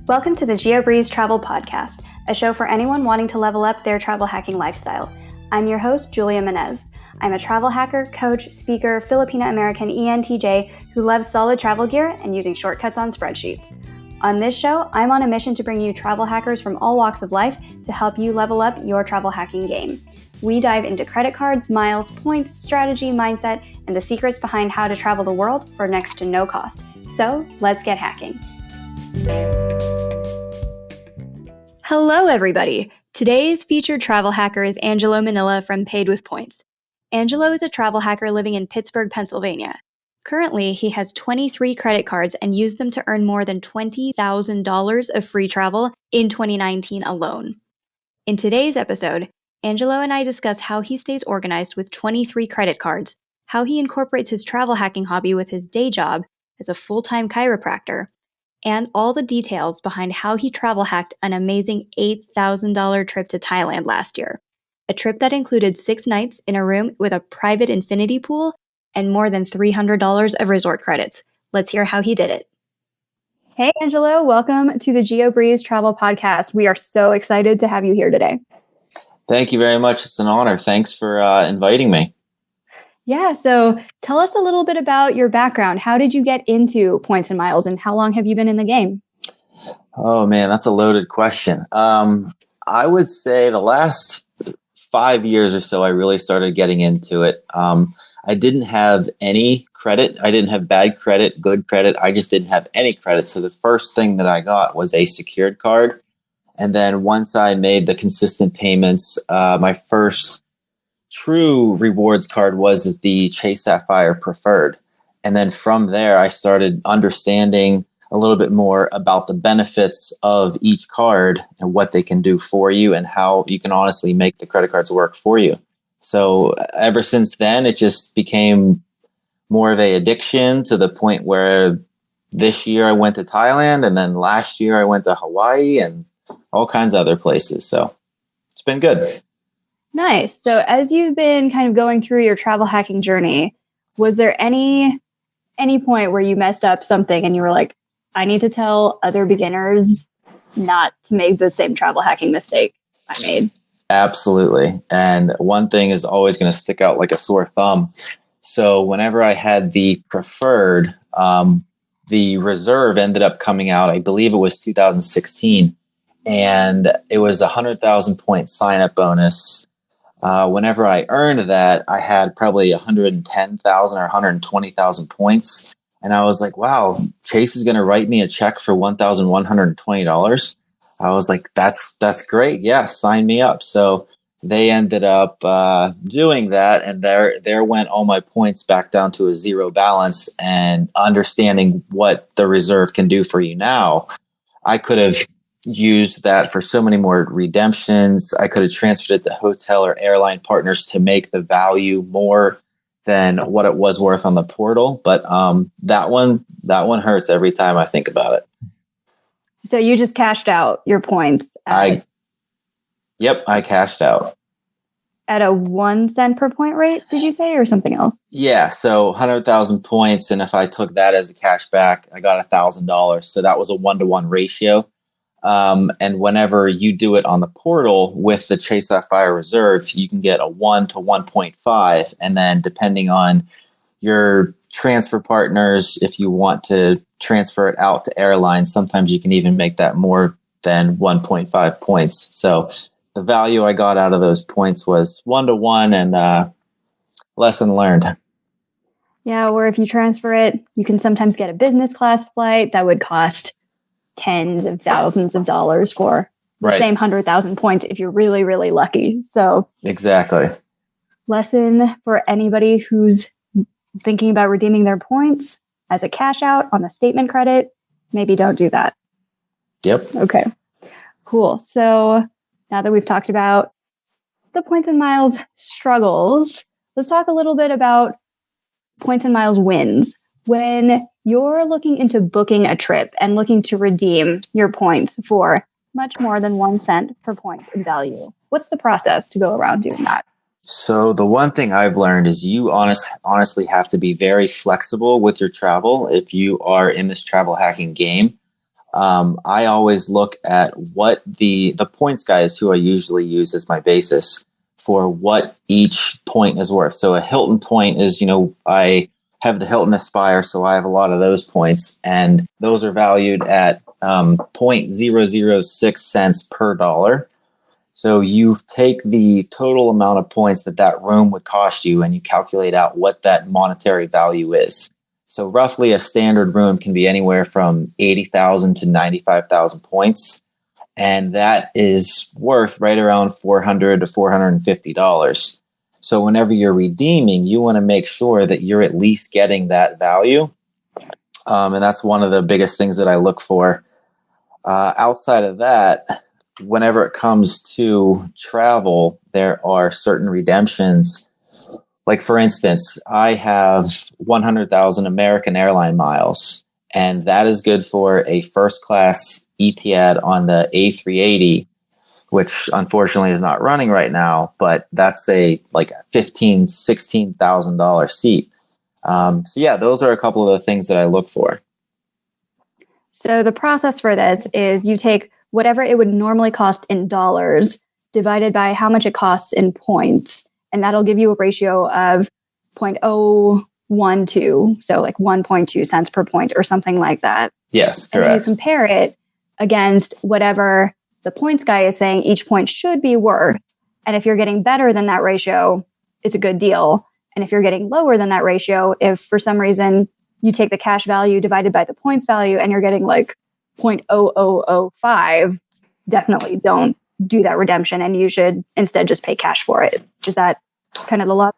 Welcome to the Geobreeze Travel Podcast, a show for anyone wanting to level up their travel hacking lifestyle. I'm your host, Julia Menez. I'm a travel hacker, coach, speaker, Filipino-American ENTJ who loves solid travel gear and using shortcuts on spreadsheets. On this show, I'm on a mission to bring you travel hackers from all walks of life to help you level up your travel hacking game. We dive into credit cards, miles, points, strategy, mindset, and the secrets behind how to travel the world for next to no cost. So, let's get hacking. Hello, everybody. Today's featured travel hacker is Angelo Minella from Paid with Points. Angelo is a travel hacker living in Pittsburgh, Pennsylvania. Currently, he has 23 credit cards and used them to earn more than $20,000 of free travel in 2019 alone. In today's episode, Angelo and I discuss how he stays organized with 23 credit cards, how he incorporates his travel hacking hobby with his day job as a full-time chiropractor, and all the details behind how he travel hacked an amazing $8,000 trip to Thailand last year. A trip that included 6 nights in a room with a private infinity pool and more than $300 of resort credits. Let's hear how he did it. Hey, Angelo, welcome to the Geobreeze Travel Podcast. We are so excited to have you here today. Thank you very much. It's an honor. Thanks for inviting me. Yeah, so tell us a little bit about your background. How did you get into points and miles, and how long have you been in the game? Oh, man, that's a loaded question. I would say the last 5 years or so, I really started getting into it. I didn't have any credit. I didn't have bad credit, good credit. I just didn't have any credit. So the first thing that I got was a secured card. And then once I made the consistent payments, my first true rewards card was the Chase Sapphire Preferred. And then from there, I started understanding a little bit more about the benefits of each card and what they can do for you and how you can honestly make the credit cards work for you. So ever since then, it just became more of an addiction to the point where this year I went to Thailand, and then last year I went to Hawaii and all kinds of other places. So it's been good. Nice. So as you've been kind of going through your travel hacking journey, was there any point where you messed up something and you were like, I need to tell other beginners not to make the same travel hacking mistake I made? Absolutely. And one thing is always going to stick out like a sore thumb. So whenever I had the preferred, the reserve ended up coming out, I believe it was 2016, and it was a 100,000 point sign up bonus. Whenever I earned that, I had probably 110,000 or 120,000 points. And I was like, wow, Chase is going to write me a check for $1,120. I was like, that's great. Yeah, sign me up. So they ended up doing that. And there went all my points back down to a zero balance. And understanding what the reserve can do for you now, I could have used that for so many more redemptions. I could have transferred it to hotel or airline partners to make the value more than what it was worth on the portal. But that one hurts every time I think about it. So you just cashed out your points. I cashed out. At a 1 cent per point rate, did you say, or something else? Yeah, so 100,000 points. And if I took that as a cash back, I got $1,000. So that was a 1-to-1 ratio. And whenever you do it on the portal with the Chase Sapphire Reserve, you can get a 1 to 1.5. And then depending on your transfer partners, if you want to transfer it out to airlines, sometimes you can even make that more than 1.5 points. So the value I got out of those points was 1-to-1, and lesson learned. Yeah, or if you transfer it, you can sometimes get a business class flight that would cost tens of thousands of dollars for the same 100,000 points if you're really, really lucky. So exactly. Lesson for anybody who's thinking about redeeming their points as a cash out on the statement credit, maybe don't do that. Yep. Okay, cool. So now that we've talked about the points and miles struggles, let's talk a little bit about points and miles wins. When you're looking into booking a trip and looking to redeem your points for much more than 1 cent per point in value, what's the process to go around doing that? So the one thing I've learned is you honestly have to be very flexible with your travel if you are in this travel hacking game. I always look at what the points guys who I usually use as my basis for what each point is worth. So a Hilton point is, I have the Hilton Aspire, so I have a lot of those points, and those are valued at 0.006 cents per dollar. So you take the total amount of points that room would cost you, and you calculate out what that monetary value is. So roughly a standard room can be anywhere from 80,000 to 95,000 points. And that is worth right around $400 to $450. So whenever you're redeeming, you want to make sure that you're at least getting that value. And that's one of the biggest things that I look for. Outside of that, whenever it comes to travel, there are certain redemptions. Like, for instance, I have 100,000 American airline miles, and that is good for a first class ETIAD on the A380, which unfortunately is not running right now, but that's a $16,000 seat. So yeah, those are a couple of the things that I look for. So the process for this is you take whatever it would normally cost in dollars divided by how much it costs in points, and that'll give you a ratio of 0.012, so like 1.2 cents per point or something like that. Yes, correct. And then you compare it against whatever the points guy is saying each point should be worth. And if you're getting better than that ratio, it's a good deal. And if you're getting lower than that ratio, if for some reason you take the cash value divided by the points value and you're getting like 0.0005, definitely don't do that redemption, and you should instead just pay cash for it. Is that kind of the logic?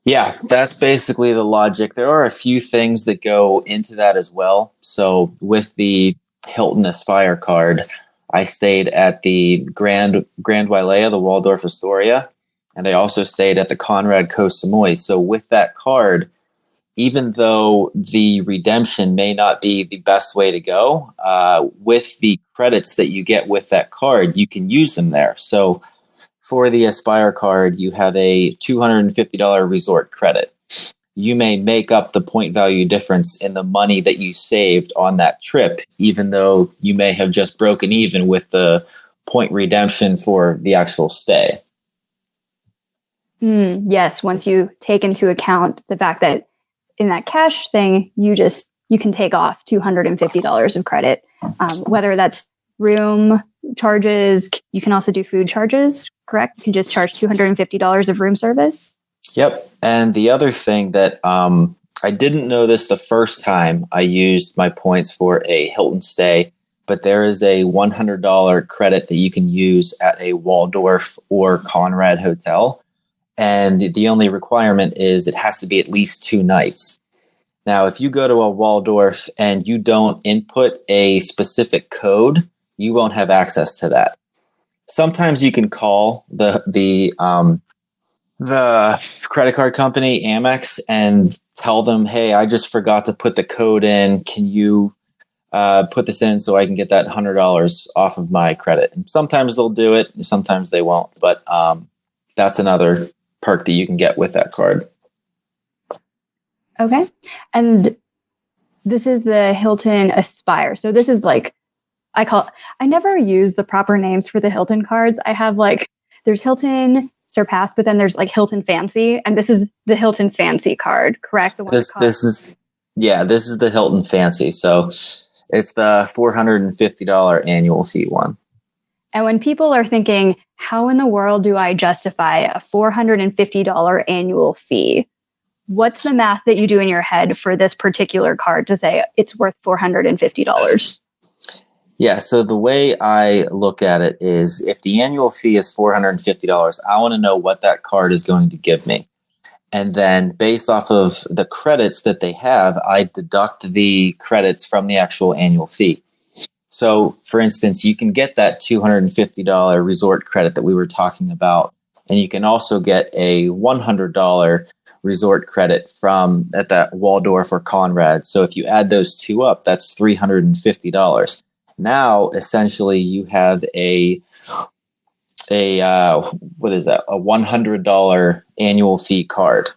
Yeah, that's basically the logic. There are a few things that go into that as well. So with the Hilton Aspire card, I stayed at the Grand Wailea, the Waldorf Astoria, and I also stayed at the Conrad Koh Samui. So with that card, even though the redemption may not be the best way to go, with the credits that you get with that card, you can use them there. So for the Aspire card, you have a $250 resort credit. You may make up the point value difference in the money that you saved on that trip, even though you may have just broken even with the point redemption for the actual stay. Yes, once you take into account the fact that in that cash thing, you can take off $250 of credit, whether that's room charges. You can also do food charges, correct? You can just charge $250 of room service. Yep. And the other thing that I didn't know this the first time I used my points for a Hilton stay, but there is a $100 credit that you can use at a Waldorf or Conrad hotel. And the only requirement is it has to be at least 2 nights. Now, if you go to a Waldorf and you don't input a specific code, you won't have access to that. Sometimes you can call the credit card company, Amex, and tell them, hey, I just forgot to put the code in. Can you put this in so I can get that $100 off of my credit? And sometimes they'll do it, and sometimes they won't. But that's another perk that you can get with that card. Okay. And this is the Hilton Aspire. So this is like, I never use the proper names for the Hilton cards. I have there's Hilton Surpass, but then there's Hilton Fancy, and this is the Hilton Fancy card, correct? The one this is the Hilton Fancy. So it's the $450 annual fee one. And when people are thinking, how in the world do I justify a $450 annual fee? What's the math that you do in your head for this particular card to say it's worth $450? Yeah, so the way I look at it is if the annual fee is $450, I want to know what that card is going to give me. And then based off of the credits that they have, I deduct the credits from the actual annual fee. So, for instance, you can get that $250 resort credit that we were talking about, and you can also get a $100 resort credit at that Waldorf or Conrad. So if you add those two up, that's $350. Now, essentially, you have a $100 annual fee card,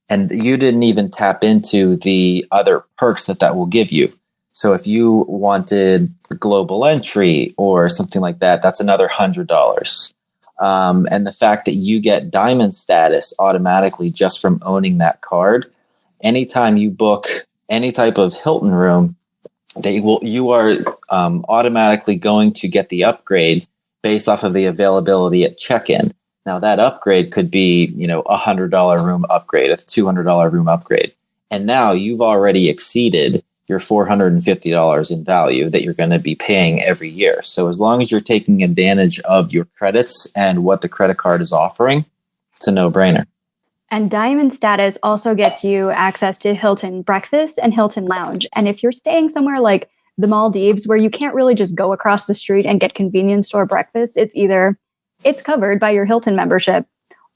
and you didn't even tap into the other perks that will give you. So if you wanted global entry or something like that, that's another $100. And the fact that you get diamond status automatically just from owning that card, anytime you book any type of Hilton room, you are automatically going to get the upgrade based off of the availability at check-in. Now that upgrade could be, $100 room upgrade, a $200 room upgrade. And now you've already exceeded your $450 in value that you're going to be paying every year. So as long as you're taking advantage of your credits and what the credit card is offering, it's a no-brainer. And Diamond status also gets you access to Hilton breakfast and Hilton lounge. And if you're staying somewhere like the Maldives, where you can't really just go across the street and get convenience store breakfast, it's either it's covered by your Hilton membership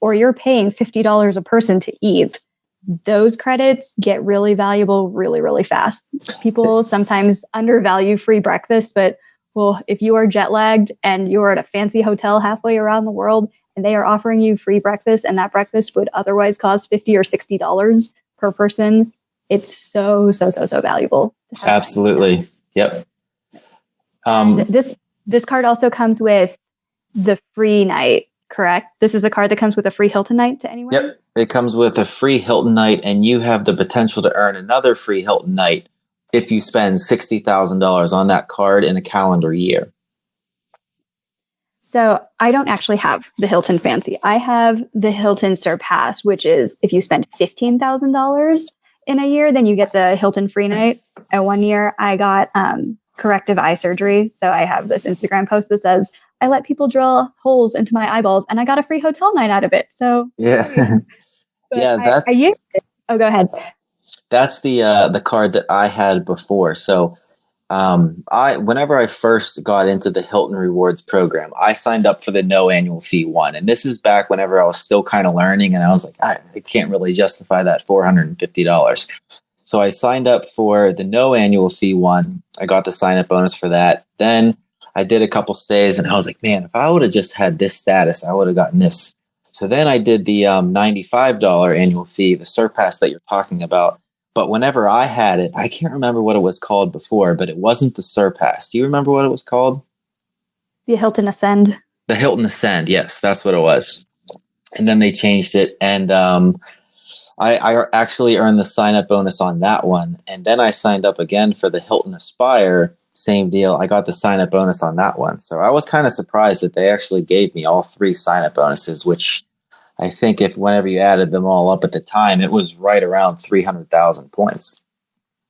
or you're paying $50 a person to eat. Those credits get really valuable really, really fast. People sometimes undervalue free breakfast, but well, if you are jet lagged and you're at a fancy hotel halfway around the world and they are offering you free breakfast and that breakfast would otherwise cost $50 or $60 per person, it's so valuable. Absolutely. Yep. This card also comes with the free night, correct? This is the card that comes with a free Hilton night to anyone? Yep. It comes with a free Hilton night, and you have the potential to earn another free Hilton night if you spend $60,000 on that card in a calendar year. So I don't actually have the Hilton Fancy. I have the Hilton Surpass, which is if you spend $15,000 in a year, then you get the Hilton free night. And 1 year I got corrective eye surgery. So I have this Instagram post that says, I let people drill holes into my eyeballs and I got a free hotel night out of it. So yeah. Yeah, I used it. Oh, go ahead. That's the card that I had before. So whenever I first got into the Hilton Rewards program, I signed up for the no annual fee one. And this is back whenever I was still kind of learning, and I was like, I can't really justify that $450. So I signed up for the no annual fee one. I got the sign up bonus for that. Then I did a couple stays and I was like, man, if I would have just had this status, I would have gotten this. So then I did the $95 annual fee, the Surpass that you're talking about. But whenever I had it, I can't remember what it was called before, but it wasn't the Surpass. Do you remember what it was called? The Hilton Ascend. The Hilton Ascend. Yes, that's what it was. And then they changed it. And I actually earned the sign-up bonus on that one. And then I signed up again for the Hilton Aspire. Same deal. I got the sign-up bonus on that one. So I was kind of surprised that they actually gave me all three sign-up bonuses, which I think whenever you added them all up at the time, it was right around 300,000 points.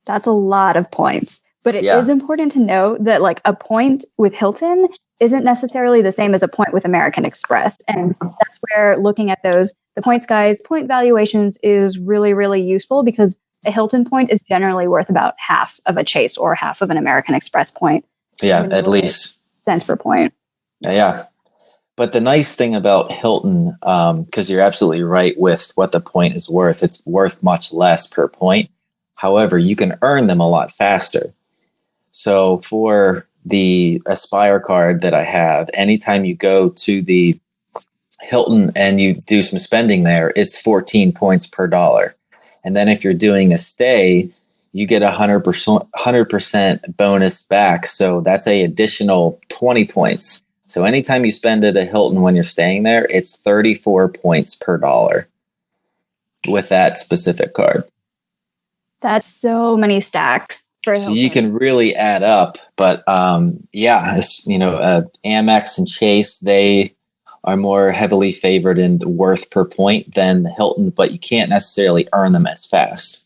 That's a lot of points. But it is important to note that like a point with Hilton isn't necessarily the same as a point with American Express. And that's where looking at the points guys, point valuations is really, really useful because a Hilton point is generally worth about half of a Chase or half of an American Express point. Yeah, at least. Cents per point. Yeah. But the nice thing about Hilton, because you're absolutely right with what the point is worth, it's worth much less per point. However, you can earn them a lot faster. So for the Aspire card that I have, anytime you go to the Hilton and you do some spending there, it's 14 points per dollar. And then if you're doing a stay, you get 100% bonus back. So that's an additional 20 points. So anytime you spend at a Hilton when you're staying there, it's 34 points per dollar with that specific card. That's so many stacks. So you can really add up. But Amex and Chase, they are more heavily favored in the worth per point than the Hilton, but you can't necessarily earn them as fast.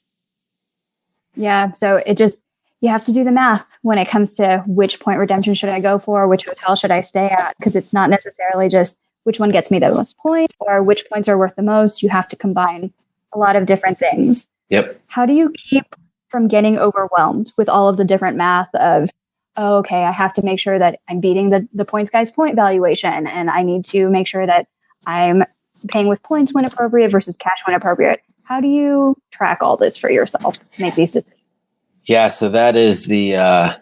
Yeah, so you have to do the math when it comes to which point redemption should I go for, which hotel should I stay at, because it's not necessarily just which one gets me the most points or which points are worth the most. You have to combine a lot of different things. Yep. How do you keep from getting overwhelmed with all of the different math of, oh, okay, I have to make sure that I'm beating the points guy's point valuation, and I need to make sure that I'm paying with points when appropriate versus cash when appropriate. How do you track all this for yourself to make these decisions? Yeah, so that is the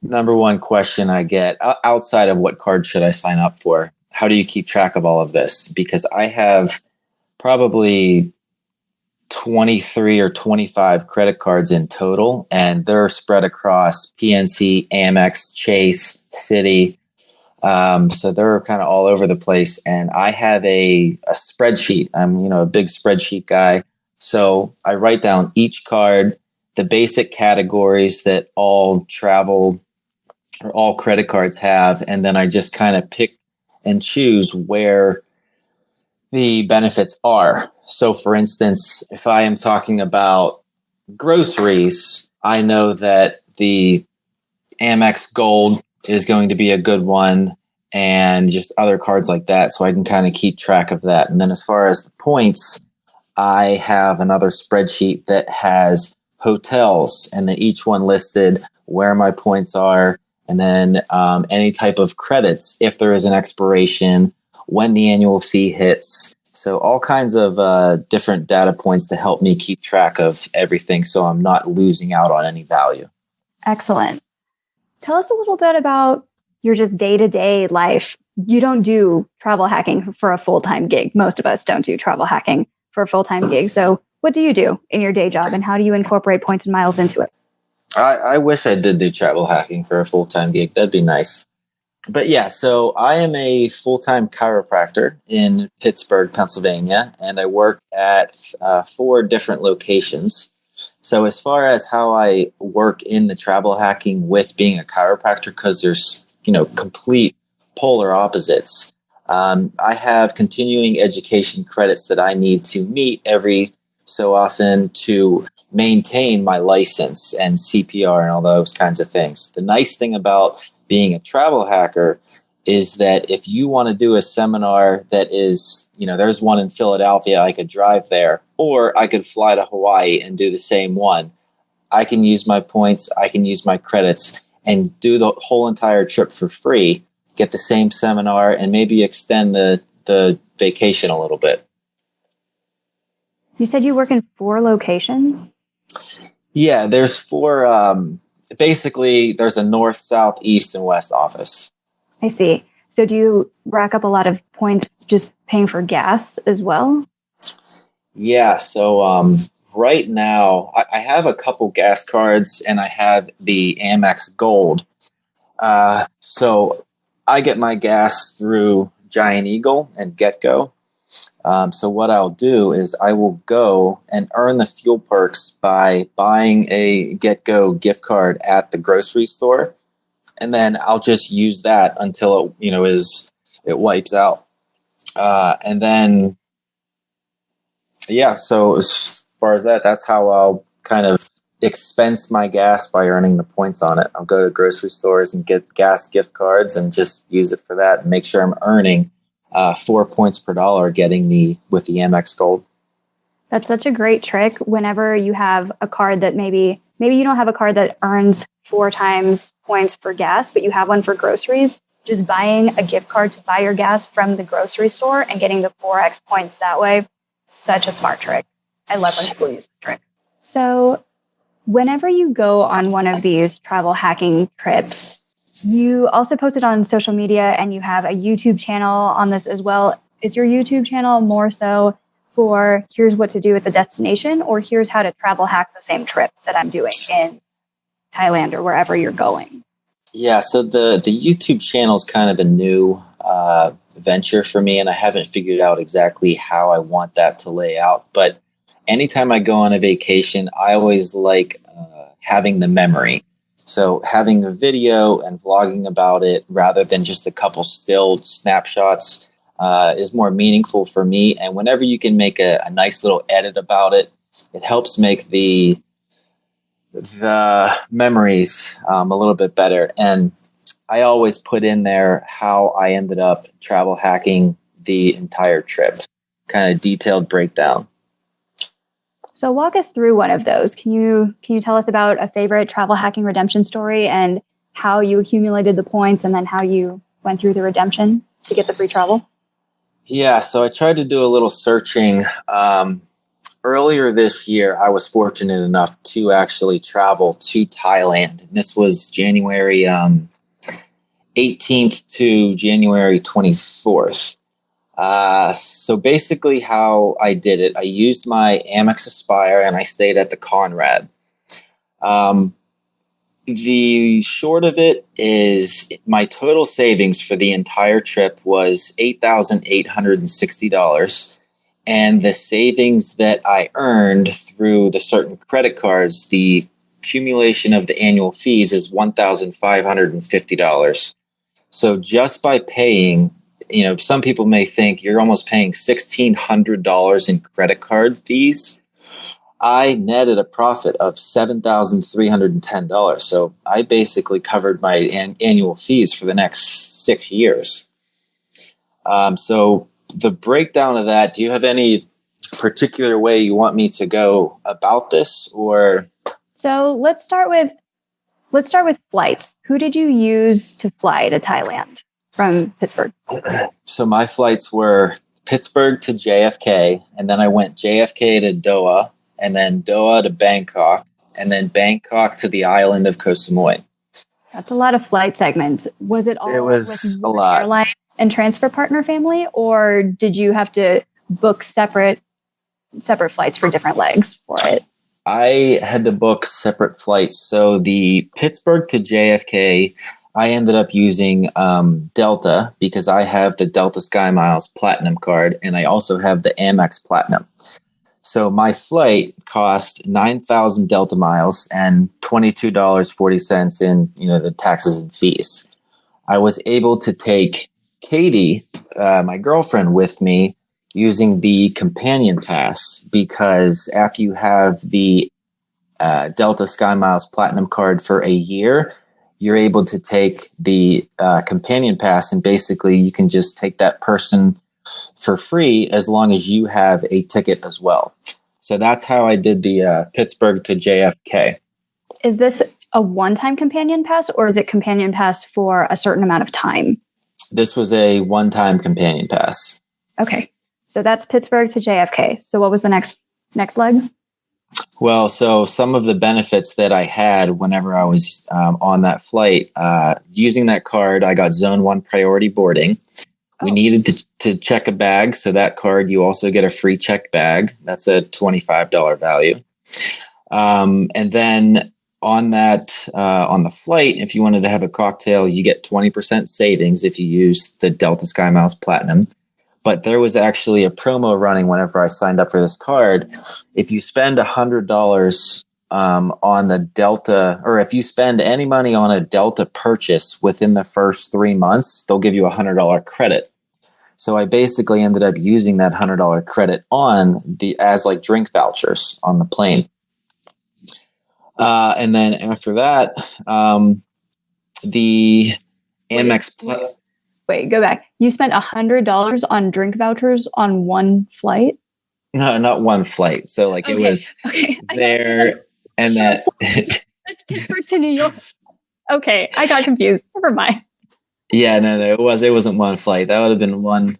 number one question I get outside of what card should I sign up for. How do you keep track of all of this? Because I have probably 23 or 25 credit cards in total, and they're spread across PNC, Amex, Chase, Citi. So they're kind of all over the place. And I have a spreadsheet. I'm, a big spreadsheet guy. So I write down each card, the basic categories that all travel or all credit cards have, and then I just kind of pick and choose where the benefits are. So, for instance, if I am talking about groceries, I know that the Amex Gold is going to be a good one, and just other cards like that. So I can kind of keep track of that. And then as far as the points, I have another spreadsheet that has hotels, and then each one listed where my points are, and then any type of credits if there is an expiration, when the annual fee hits. So all kinds of different data points to help me keep track of everything so I'm not losing out on any value. Excellent. Tell us a little bit about your just day-to-day life. You don't do travel hacking for a full-time gig. Most of us don't do travel hacking for a full-time gig. So what do you do in your day job, and how do you incorporate points and miles into it? I wish I did do travel hacking for a full-time gig. That'd be nice. But yeah, so I am a full-time chiropractor in Pittsburgh, Pennsylvania, and I work at 4 different locations. So as far as how I work in the travel hacking with being a chiropractor, because there's, complete polar opposites. I have continuing education credits that I need to meet every so often to maintain my license and CPR and all those kinds of things. The nice thing about being a travel hacker is that if you want to do a seminar that is, there's one in Philadelphia, I could drive there, or I could fly to Hawaii and do the same one. I can use my points, I can use my credits and do the whole entire trip for free, get the same seminar, and maybe extend the vacation a little bit. You said you work in 4 locations? Yeah, there's 4. Basically, there's a north, south, east, and west office. I see. So do you rack up a lot of points just paying for gas as well? Yeah, so right now I have a couple gas cards and I have the Amex Gold. So I get my gas through Giant Eagle and GetGo. So what I'll do is I will go and earn the fuel perks by buying a GetGo gift card at the grocery store, and then I'll just use that until it wipes out, and then. Yeah, so as far as that, that's how I'll kind of expense my gas by earning the points on it. I'll go to grocery stores and get gas gift cards and just use it for that and make sure I'm earning 4 points per dollar with the Amex Gold. That's such a great trick. Whenever you have a card that maybe you don't have a card that earns 4 times points for gas, but you have one for groceries, just buying a gift card to buy your gas from the grocery store and getting the 4x points that way. Such a smart trick. I love when people use this trick. So whenever you go on one of these travel hacking trips, you also post it on social media and you have a YouTube channel on this as well. Is your YouTube channel more so for here's what to do at the destination, or here's how to travel hack the same trip that I'm doing in Thailand or wherever you're going? Yeah, so the YouTube channel is kind of a new venture for me, and I haven't figured out exactly how I want that to lay out. But anytime I go on a vacation, I always like having the memory. So having a video and vlogging about it rather than just a couple still snapshots is more meaningful for me. And whenever you can make a nice little edit about it, it helps make the memories a little bit better. And I always put in there how I ended up travel hacking the entire trip, kind of detailed breakdown. So walk us through one of those. Can you tell us about a favorite travel hacking redemption story and how you accumulated the points and then how you went through the redemption to get the free travel? Yeah, so I tried to do a little searching. Earlier this year, I was fortunate enough to actually travel to Thailand. And this was January 18th to January 24th. So basically how I did it, I used my Amex Aspire and I stayed at the Conrad. Um, the short of it is my total savings for the entire trip was $8,860. And the savings that I earned through the certain credit cards, the accumulation of the annual fees is $1,550. So just by paying, some people may think you're almost paying $1,600 in credit card fees. I netted a profit of $7,310. So I basically covered my annual fees for the next 6 years. So the breakdown of that, do you have any particular way you want me to go about this, or? So let's start with flights. Who did you use to fly to Thailand from Pittsburgh? So my flights were Pittsburgh to JFK, and then I went JFK to Doha, and then Doha to Bangkok, and then Bangkok to the island of Koh Samui. That's a lot of flight segments. Was it all with a lot. Airline and transfer partner family, or did you have to book separate flights for different legs for it? I had to book separate flights. So the Pittsburgh to JFK, I ended up using Delta because I have the Delta Sky Miles Platinum card, and I also have the Amex Platinum. So my flight cost 9,000 Delta miles and $22.40 in the taxes and fees. I was able to take Katie, my girlfriend, with me using the companion pass, because after you have the Delta Sky Miles Platinum card for a year, you're able to take the companion pass, and basically you can just take that person for free as long as you have a ticket as well. So that's how I did the Pittsburgh to JFK. Is this a one-time companion pass, or is it companion pass for a certain amount of time? This was a one-time companion pass. Okay. So that's Pittsburgh to JFK. So what was the next leg? Well, so some of the benefits that I had whenever I was on that flight, using that card, I got Zone 1 priority boarding. We needed to check a bag. So that card, you also get a free checked bag. That's a $25 value. And then on the flight, if you wanted to have a cocktail, you get 20% savings if you use the Delta Sky Miles Platinum. But there was actually a promo running whenever I signed up for this card. If you spend $100 on the Delta, or if you spend any money on a Delta purchase within the first 3 months, they'll give you $100 credit. So I basically ended up using that $100 credit as like drink vouchers on the plane. And then after that, the Amex. Wait, go back. You spent $100 on drink vouchers on one flight? No, not one flight. So like it was there and that. That's Pittsburgh to New York. Okay, I got confused. Never mind. Yeah, no, it wasn't one flight. That would have been one,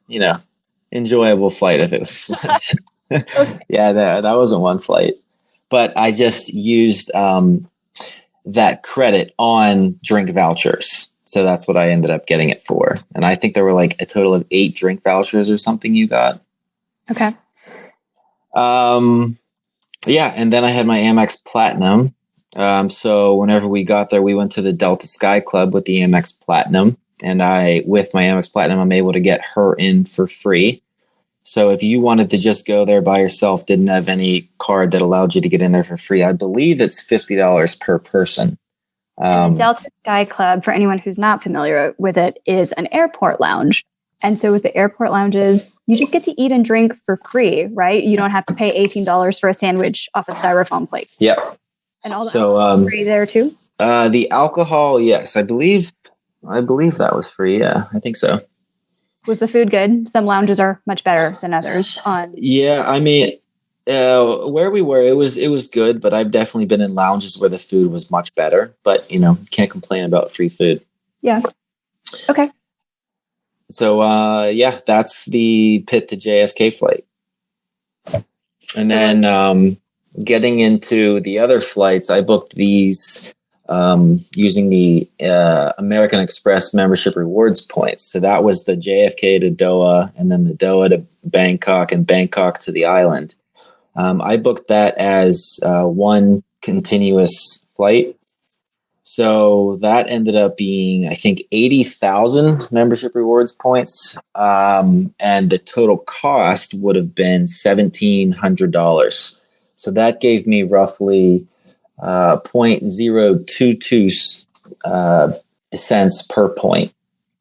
enjoyable flight if it was one. Okay. Yeah, that wasn't one flight. But I just used that credit on drink vouchers. So that's what I ended up getting it for. And I think there were like a total of 8 drink vouchers or something you got. Okay. Yeah, and then I had my Amex Platinum. So whenever we got there, we went to the Delta Sky Club with the Amex Platinum. And with my Amex Platinum, I'm able to get her in for free. So if you wanted to just go there by yourself, didn't have any card that allowed you to get in there for free, I believe it's $50 per person. The Delta Sky Club, for anyone who's not familiar with it, is an airport lounge. And so with the airport lounges, you just get to eat and drink for free, right? You don't have to pay $18 for a sandwich off a styrofoam plate. Yep. And all the alcohol free there too? The alcohol, yes. I believe that was free. Yeah, I think so. Was the food good? Some lounges are much better than others. Yeah, I mean, where we were, it was good, but I've definitely been in lounges where the food was much better. But can't complain about free food. Yeah. Okay. So that's the Pitt to JFK flight, and then getting into the other flights, I booked these using the American Express membership rewards points. So that was the JFK to Doha, and then the Doha to Bangkok, and Bangkok to the island. I booked that as one continuous flight. So that ended up being, I think, 80,000 membership rewards points. And the total cost would have been $1,700. So that gave me roughly 0.022 cents per point,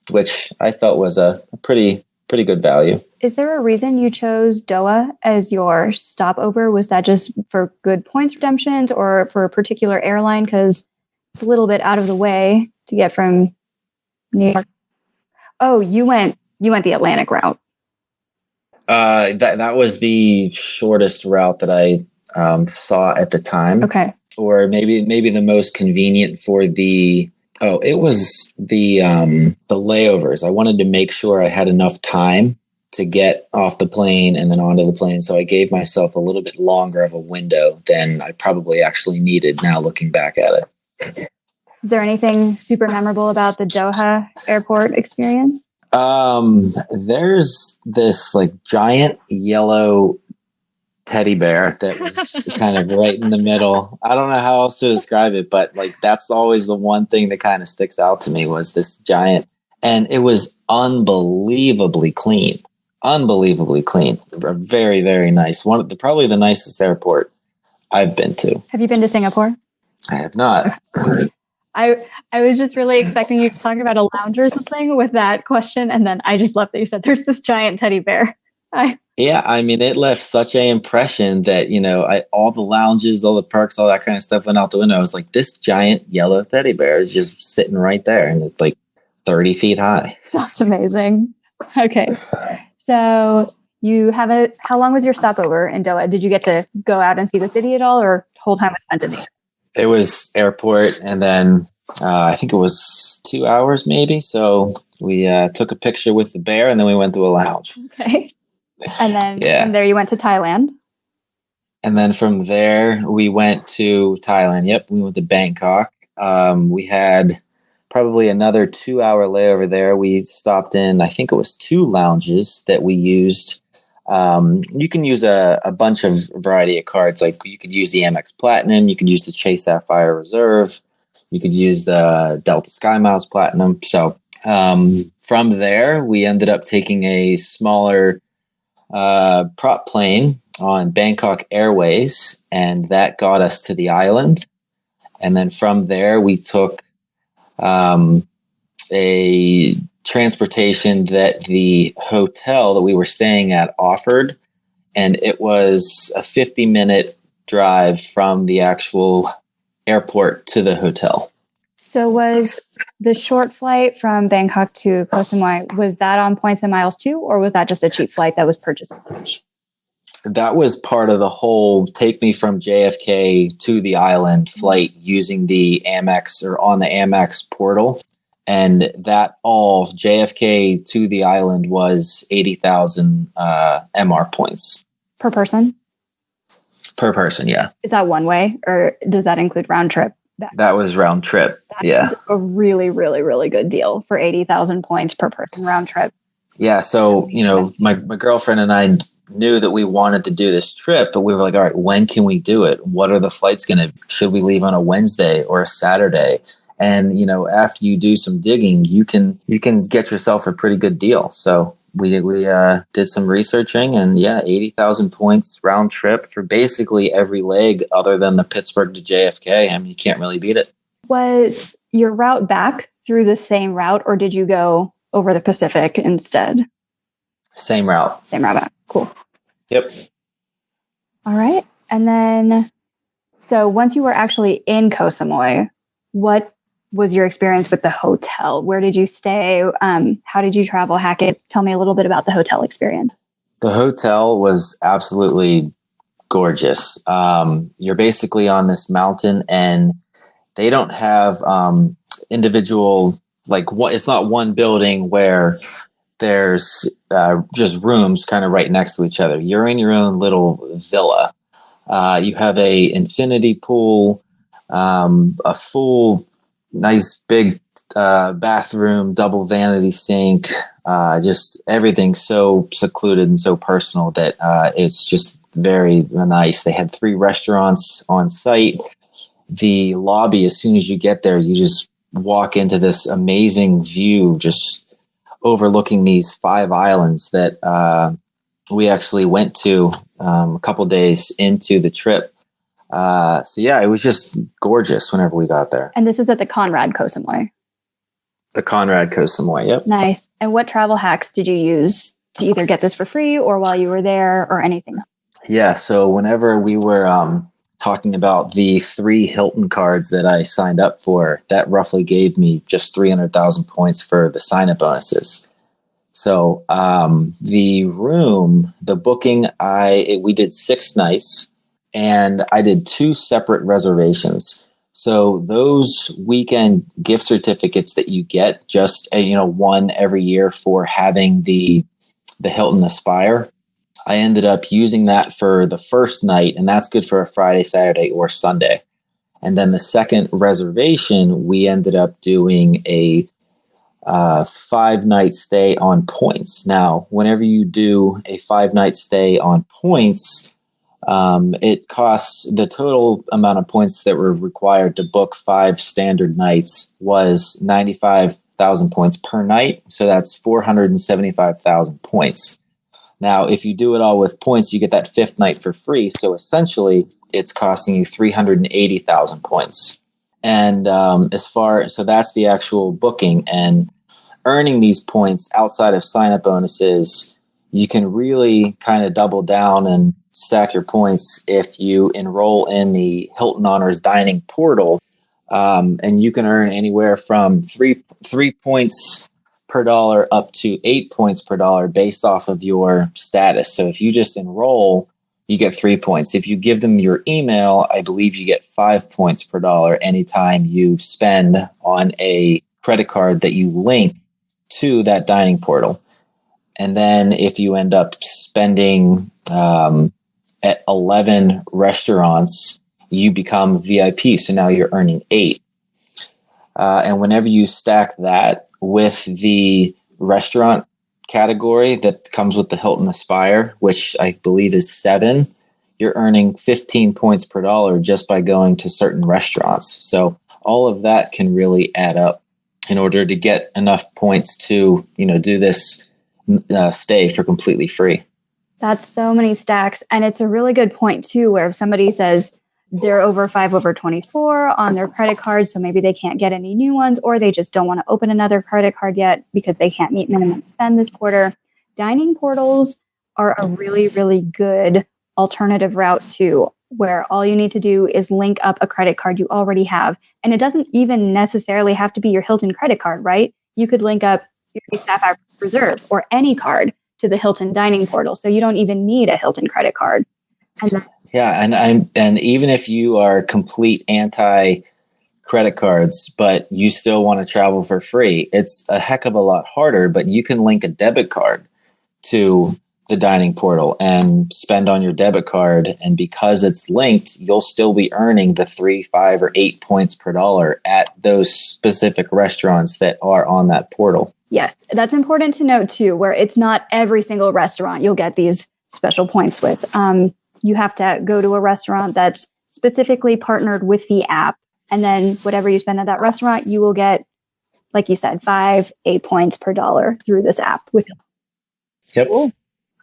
which I felt was a pretty good value. Is there a reason you chose Doha as your stopover? Was that just for good points redemptions or for a particular airline? Because it's a little bit out of the way to get from New York. Oh, you went the Atlantic route. That was the shortest route that I saw at the time. Okay. Or maybe the most convenient for the. Oh, it was the layovers. I wanted to make sure I had enough time to get off the plane and then onto the plane. So I gave myself a little bit longer of a window than I probably actually needed now looking back at it. Is there anything super memorable about the Doha airport experience? There's this like giant yellow teddy bear that was kind of right in the middle. I don't know how else to describe it, but like that's always the one thing that kind of sticks out to me was this giant, and it was unbelievably clean. Very, very nice. Probably the nicest airport I've been to. Have you been to Singapore? I have not. I was just really expecting you to talk about a lounge or something with that question, and then I just love that you said there's this giant teddy bear. Yeah, I mean, it left such an impression that, all the lounges, all the perks, all that kind of stuff went out the window. I was like, this giant yellow teddy bear is just sitting right there, and it's like 30 feet high. That's amazing. Okay. So how long was your stopover in Doha? Did you get to go out and see the city at all, or whole time was spent in there? It was airport, and then I think it was 2 hours maybe. So we took a picture with the bear, and then we went to a lounge. Okay. And then from there you went to Thailand. And then from there we went to Thailand. Yep, we went to Bangkok. We had probably another 2 hour layover there. We stopped in, I think it was 2 lounges that we used. You can use a bunch of variety of cards. Like you could use the Amex Platinum, you could use the Chase Sapphire Reserve, you could use the Delta Sky Miles Platinum. So from there, we ended up taking a smaller prop plane on Bangkok Airways, and that got us to the island. And then from there, we took a transportation that the hotel that we were staying at offered, and it was a 50-minute drive from the actual airport to the hotel. So was the short flight from Bangkok to Koh Samui, was that on points and miles too, or was that just a cheap flight that was purchased? That was part of the whole take me from JFK to the island flight using the Amex or on the Amex portal. And that all JFK to the island was 80,000 MR points. Per person? Per person, yeah. Is that one way, or does that include round trip? That was round trip. That's a really, really, really good deal for 80,000 points per person round trip. Yeah. So, my girlfriend and I knew that we wanted to do this trip, but we were like, all right, when can we do it? What are the flights going to, should we leave on a Wednesday or a Saturday? And, after you do some digging, you can get yourself a pretty good deal. So we did some researching, and 80,000 points round trip for basically every leg other than the Pittsburgh to JFK. I mean, you can't really beat it. Was your route back through the same route, or did you go over the Pacific instead? Same route. Same route back. Cool. Yep. All right. And then, so once you were actually in Koh Samui, what was your experience with the hotel? Where did you stay? How did you travel hack it? Tell me a little bit about the hotel experience. The hotel was absolutely gorgeous. You're basically on this mountain, and they don't have individual, it's not one building where there's just rooms kind of right next to each other. You're in your own little villa. You have a infinity pool. a full, nice big bathroom, double vanity sink, just everything so secluded and so personal that it's just very nice. They had 3 restaurants on site. The lobby, as soon as you get there, you just walk into this amazing view, just overlooking these 5 islands that we actually went to a couple days into the trip. So yeah, it was just gorgeous whenever we got there. And this is at the Conrad Koh Samui. The Conrad Koh Samui, yep. Nice. And what travel hacks did you use to either get this for free or while you were there or anything? Yeah, so whenever we were talking about the 3 Hilton cards that I signed up for, that roughly gave me just 300,000 points for the sign-up bonuses. So the room, the booking, we did 6 nights, and I did 2 separate reservations. So those weekend gift certificates that you get, just one every year for having the Hilton Aspire, I ended up using that for the first night, and that's good for a Friday, Saturday, or Sunday. And then the second reservation, we ended up doing a 5-night stay on points. Now, whenever you do a 5-night stay on points, it costs, the total amount of points that were required to book 5 standard nights was 95,000 points per night. So that's 475,000 points. Now, if you do it all with points, you get that 5th night for free. So essentially, it's costing you 380,000 points. And so that's the actual booking. And earning these points outside of sign-up bonuses, you can really kind of double down and stack your points if you enroll in the Hilton Honors Dining portal. And you can earn anywhere from three points per dollar up to 8 points per dollar based off of your status. So if you just enroll, you get 3 points. If you give them your email, I believe you get 5 points per dollar anytime you spend on a credit card that you link to that dining portal. And then if you end up spending at 11 restaurants, you become VIP. So now you're earning 8. And whenever you stack that with the restaurant category that comes with the Hilton Aspire, which I believe is 7, you're earning 15 points per dollar just by going to certain restaurants. So all of that can really add up in order to get enough points to, do this stay for completely free. That's so many stacks. And it's a really good point too, where if somebody says they're over 5 over 24 on their credit card, so maybe they can't get any new ones, or they just don't want to open another credit card yet because they can't meet minimum spend this quarter. Dining portals are a really, really good alternative route too, where all you need to do is link up a credit card you already have. And it doesn't even necessarily have to be your Hilton credit card, right? You could link up your Sapphire Reserve or any card to the Hilton dining portal. So you don't even need a Hilton credit card. And even if you are complete anti credit cards, but you still want to travel for free, it's a heck of a lot harder, but you can link a debit card to the dining portal and spend on your debit card. And because it's linked, you'll still be earning the 3, 5, or 8 points per dollar at those specific restaurants that are on that portal. Yes, that's important to note too, where it's not every single restaurant you'll get these special points with. You have to go to a restaurant that's specifically partnered with the app. And then whatever you spend at that restaurant, you will get, like you said, 5, 8 points per dollar through this app. Yep. Cool.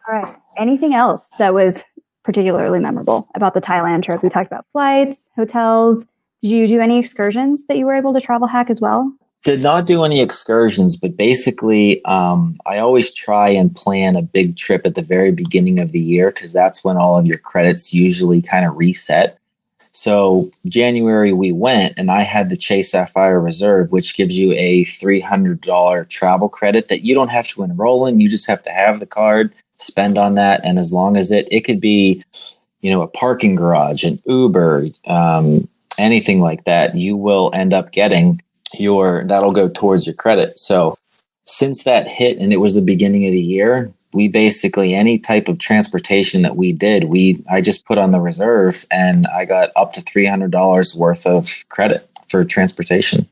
All right. Anything else that was particularly memorable about the Thailand trip? We talked about flights, hotels. Did you do any excursions that you were able to travel hack as well? Did not do any excursions, but basically, I always try and plan a big trip at the very beginning of the year because that's when all of your credits usually kind of reset. So January we went, and I had the Chase Sapphire Reserve, which gives you a $300 travel credit that you don't have to enroll in. You just have to have the card, spend on that, and as long as it could be, a parking garage, an Uber, anything like that, you will end up getting that'll go towards your credit. So since that hit and it was the beginning of the year, we basically, any type of transportation that we did, I just put on the reserve, and I got up to $300 worth of credit for transportation.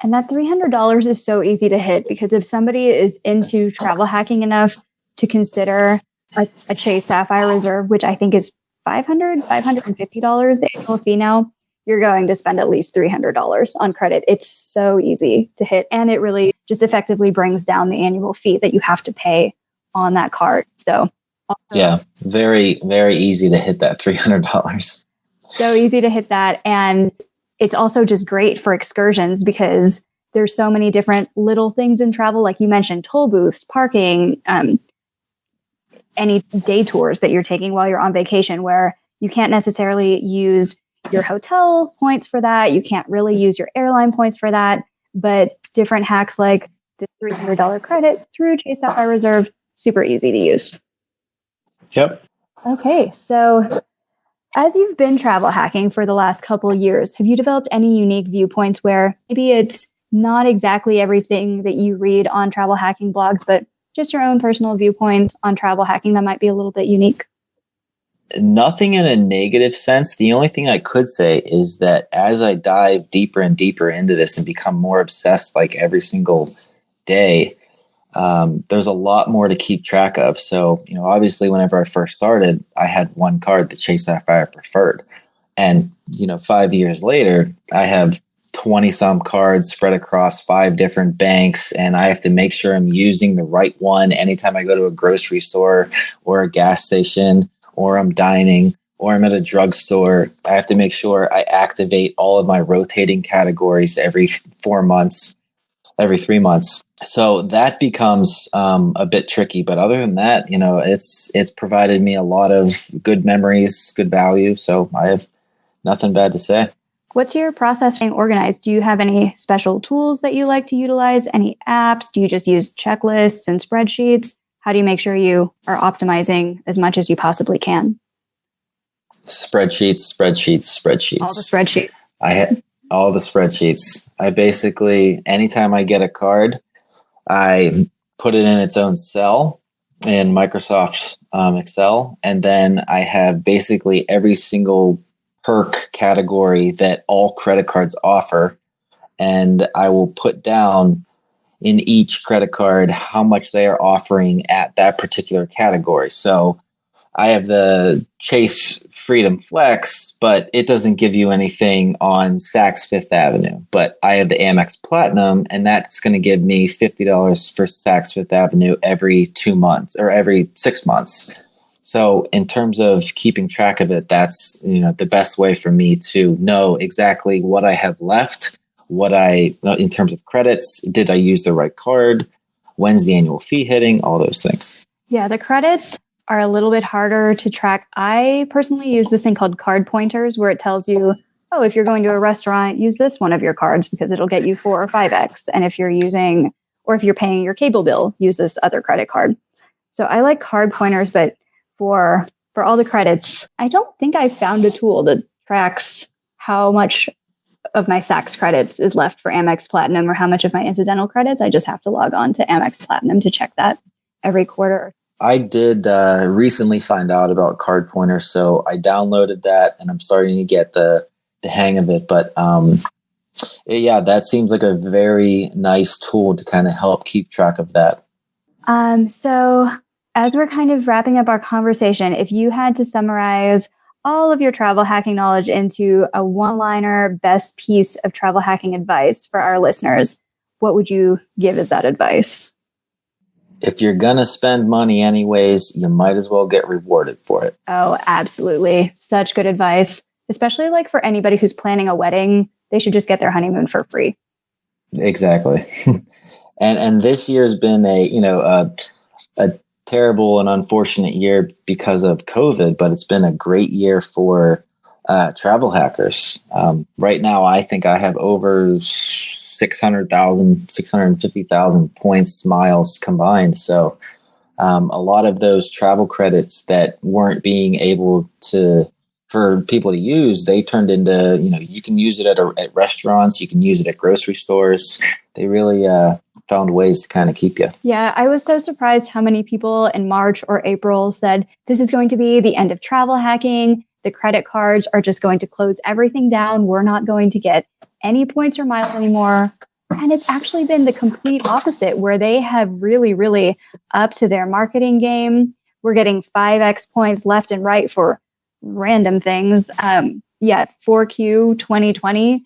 And that $300 is so easy to hit, because if somebody is into travel hacking enough to consider a Chase Sapphire Reserve, which I think is $550 annual fee now, you're going to spend at least $300 on credit. It's so easy to hit. And it really just effectively brings down the annual fee that you have to pay on that card. So yeah, very, very easy to hit that $300. So easy to hit that. And it's also just great for excursions, because there's so many different little things in travel. Like you mentioned, toll booths, parking, any day tours that you're taking while you're on vacation, where you can't necessarily use your hotel points for that. You can't really use your airline points for that. But different hacks like the $300 credit through Chase Sapphire Reserve, super easy to use. Yep. Okay, so as you've been travel hacking for the last couple of years, have you developed any unique viewpoints where maybe it's not exactly everything that you read on travel hacking blogs, but just your own personal viewpoints on travel hacking that might be a little bit unique? Nothing in a negative sense. The only thing I could say is that as I dive deeper and deeper into this and become more obsessed like every single day, there's a lot more to keep track of. So, obviously, whenever I first started, I had one card, the Chase Sapphire Preferred. And, 5 years later, I have 20 some cards spread across 5 different banks, and I have to make sure I'm using the right one anytime I go to a grocery store or a gas station, or I'm dining, or I'm at a drugstore. I have to make sure I activate all of my rotating categories every 4 months, every 3 months. So that becomes a bit tricky. But other than that, it's provided me a lot of good memories, good value. So I have nothing bad to say. What's your process being organized? Do you have any special tools that you like to utilize? Any apps? Do you just use checklists and spreadsheets? How do you make sure you are optimizing as much as you possibly can? Spreadsheets. All the spreadsheets. I had all the spreadsheets. I basically, anytime I get a card, I put it in its own cell in Microsoft Excel. And then I have basically every single perk category that all credit cards offer. And I will put down in each credit card how much they are offering at that particular category. So I have the Chase Freedom Flex, but it doesn't give you anything on Saks Fifth Avenue. But I have the Amex Platinum, and that's going to give me $50 for Saks Fifth Avenue every 2 months or every 6 months. So in terms of keeping track of it, that's the best way for me to know exactly what I have left, in terms of credits, did I use the right card? When's the annual fee hitting? All those things. Yeah, the credits are a little bit harder to track. I personally use this thing called card pointers, where it tells you, oh, if you're going to a restaurant, use this one of your cards because it'll get you 4 or 5x. And if you're paying your cable bill, use this other credit card. So I like card pointers, but for all the credits, I don't think I found a tool that tracks how much of my Saks credits is left for Amex Platinum or how much of my incidental credits. I just have to log on to Amex Platinum to check that every quarter. I did recently find out about card pointers, so I downloaded that and I'm starting to get the hang of it. But yeah, that seems like a very nice tool to kind of help keep track of that. So as we're kind of wrapping up our conversation, if you had to summarize all of your travel hacking knowledge into a one-liner best piece of travel hacking advice for our listeners, what would you give as that advice? If you're going to spend money anyways, you might as well get rewarded for it. Oh, absolutely. Such good advice, especially like for anybody who's planning a wedding. They should just get their honeymoon for free. Exactly. and this year's been a terrible and unfortunate year because of COVID, but it's been a great year for travel hackers. Right now, I think I have over 650,000 points, miles combined. So a lot of those travel credits that weren't being able for people to use, they turned into, you can use it at restaurants, you can use it at grocery stores. They really found ways to kind of keep you. Yeah, I was so surprised how many people in March or April said, this is going to be the end of travel hacking. The credit cards are just going to close everything down. We're not going to get any points or miles anymore. And it's actually been the complete opposite, where they have really, really upped to their marketing game. We're getting 5x points left and right for random things. 4Q 2020,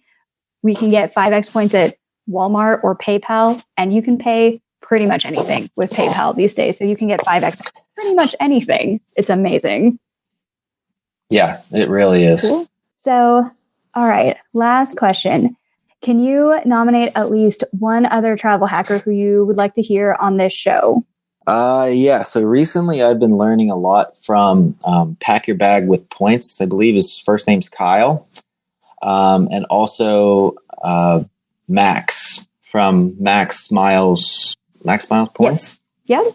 we can get 5x points at Walmart or PayPal, and you can pay pretty much anything with PayPal these days. So you can get 5x pretty much anything. It's amazing. Yeah, it really is. Cool. So, all right, last question. Can you nominate at least one other travel hacker who you would like to hear on this show? Yeah. So recently I've been learning a lot from Pack Your Bag with Points. I believe his first name's Kyle. And also Max from Max Miles Points. Yeah.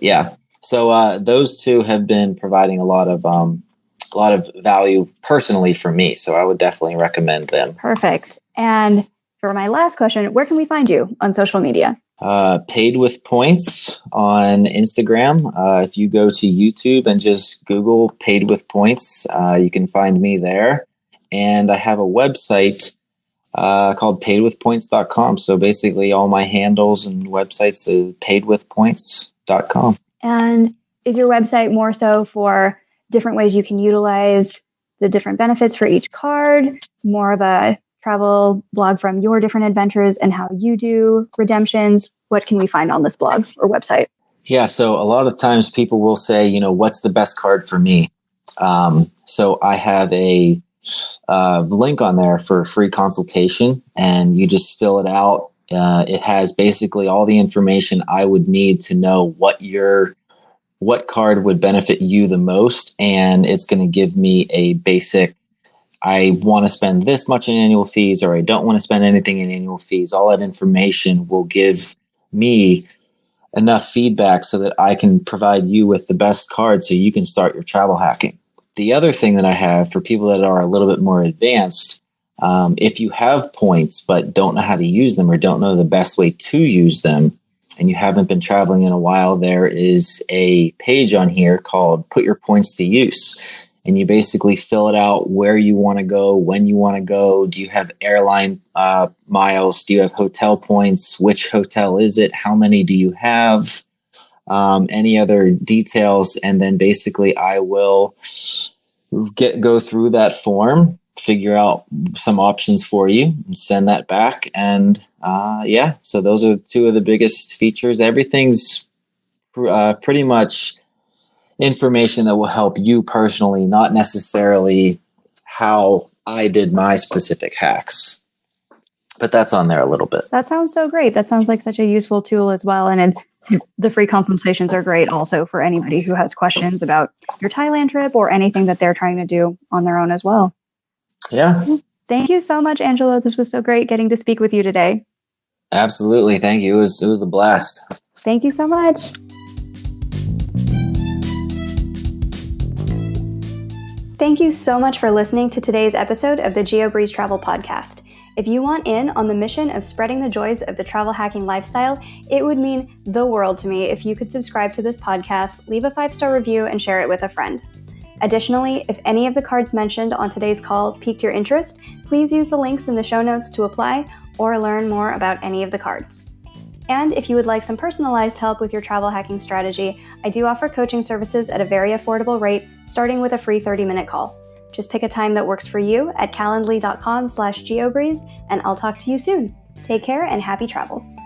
Yeah. So those two have been providing a lot of value personally for me. So I would definitely recommend them. Perfect. And for my last question, where can we find you on social media? Paid with Points on Instagram. If you go to YouTube and just Google Paid with Points, you can find me there. And I have a website called paidwithpoints.com. So basically all my handles and websites is paidwithpoints.com. And is your website more so for different ways you can utilize the different benefits for each card, more of a travel blog from your different adventures and how you do redemptions? What can we find on this blog or website? Yeah, so a lot of times people will say, what's the best card for me? So I have a link on there for a free consultation, and you just fill it out. It has basically all the information I would need to know what card would benefit you the most, and it's going to give me a basic, I want to spend this much in annual fees, or I don't want to spend anything in annual fees. All that information will give me enough feedback so that I can provide you with the best card so you can start your travel hacking. The other thing that I have for people that are a little bit more advanced, if you have points but don't know how to use them or don't know the best way to use them, and you haven't been traveling in a while, there is a page on here called Put Your Points to Use. And you basically fill it out where you want to go, when you want to go. Do you have airline miles? Do you have hotel points? Which hotel is it? How many do you have? Any other details? And then basically I will go through that form, figure out some options for you, and send that back. And so those are two of the biggest features. Everything's pretty much information that will help you personally, not necessarily how I did my specific hacks. But that's on there a little bit. That sounds so great. That sounds like such a useful tool as well. And the free consultations are great also for anybody who has questions about your Thailand trip or anything that they're trying to do on their own as well. Yeah. Thank you so much, Angelo. This was so great getting to speak with you today. Absolutely. Thank you. It was a blast. Thank you so much. Thank you so much for listening to today's episode of the Geobreeze Travel Podcast. If you want in on the mission of spreading the joys of the travel hacking lifestyle, it would mean the world to me if you could subscribe to this podcast, leave a 5-star review, and share it with a friend. Additionally, if any of the cards mentioned on today's call piqued your interest, please use the links in the show notes to apply or learn more about any of the cards. And if you would like some personalized help with your travel hacking strategy, I do offer coaching services at a very affordable rate, starting with a free 30-minute call. Just pick a time that works for you at calendly.com/geobreeze, and I'll talk to you soon. Take care and happy travels.